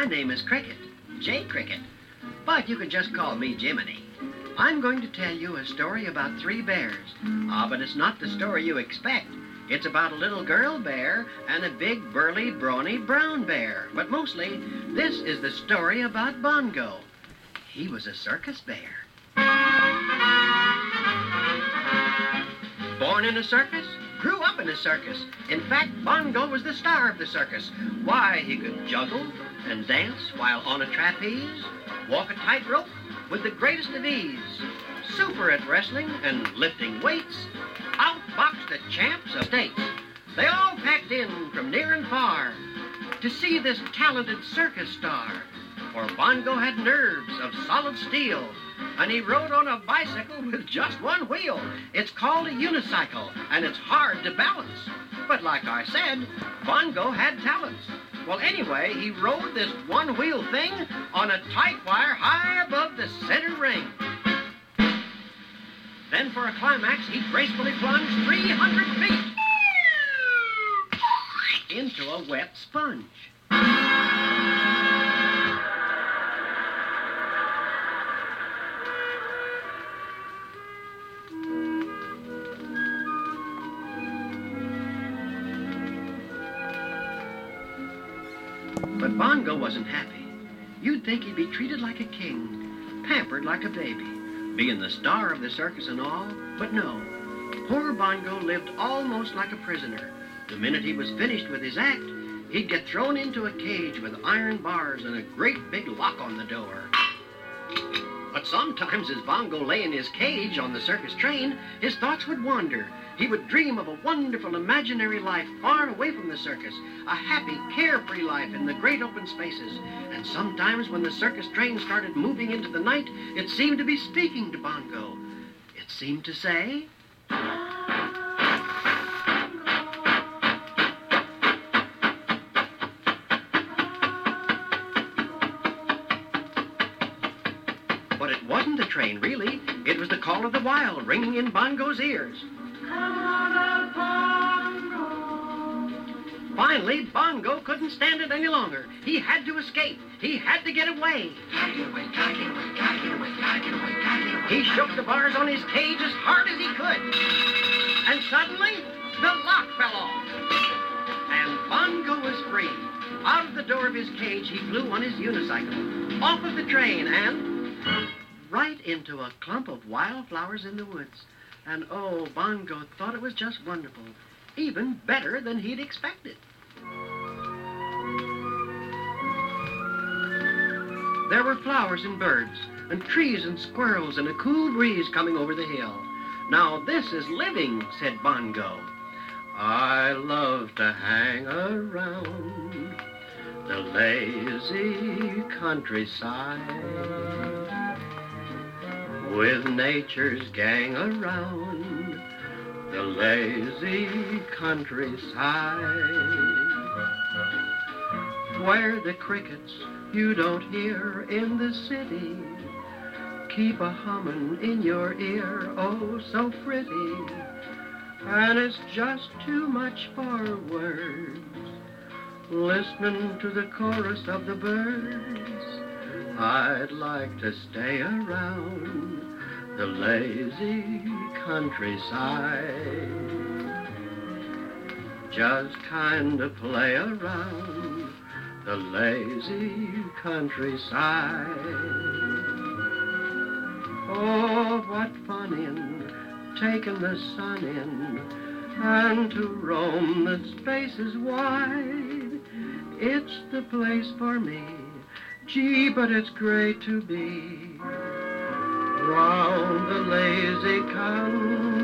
My name is Cricket, J. Cricket, but you can just call me Jiminy. I'm going to tell you a story about 3 bears. But it's not the story you expect. It's about a little girl bear and a big, burly, brawny brown bear. But mostly, this is the story about Bongo. He was a circus bear. Born in a circus, grew up in a circus. In fact, Bongo was the star of the circus. Why, he could juggle and dance while on a trapeze, walk a tightrope with the greatest of ease, super at wrestling and lifting weights, outboxed the champs of states. They all packed in from near and far to see this talented circus star. For Bongo had nerves of solid steel, and he rode on a bicycle with just one wheel. It's called a unicycle, and it's hard to balance. But like I said, Bongo had talents. Well, anyway, he rode this one-wheel thing on a tight wire high above the center ring. Then for a climax, he gracefully plunged 300 feet into a wet sponge. But Bongo wasn't happy. You'd think he'd be treated like a king, pampered like a baby, being the star of the circus and all, but no. Poor Bongo lived almost like a prisoner. The minute he was finished with his act, he'd get thrown into a cage with iron bars and a great big lock on the door. But sometimes as Bongo lay in his cage on the circus train, his thoughts would wander. He would dream of a wonderful imaginary life far away from the circus, a happy, carefree life in the great open spaces. And sometimes when the circus train started moving into the night, it seemed to be speaking to Bongo. It seemed to say, but it wasn't the train, really. It was the call of the wild ringing in Bongo's ears. Come on, Bongo. Finally, Bongo couldn't stand it any longer. He had to escape. He had to get away. Gotta get away, gotta get away, gotta get away, gotta get away, gotta get away. He shook the bars on his cage as hard as he could. And suddenly, the lock fell off. And Bongo was free. Out of the door of his cage, he flew on his unicycle, off of the train, and right into a clump of wildflowers in the woods. And oh, Bongo thought it was just wonderful, even better than he'd expected. There were flowers and birds, and trees and squirrels, and a cool breeze coming over the hill. Now this is living, said Bongo. I love to hang around the lazy countryside, with nature's gang around the lazy countryside, where the crickets you don't hear in the city keep a humming in your ear, oh so pretty, and it's just too much for words, listening to the chorus of the birds. I'd like to stay around the lazy countryside, just kind of play around the lazy countryside. Oh, what fun in taking the sun in and to roam the spaces wide. It's the place for me. Gee, but it's great to be round the lazy countryside.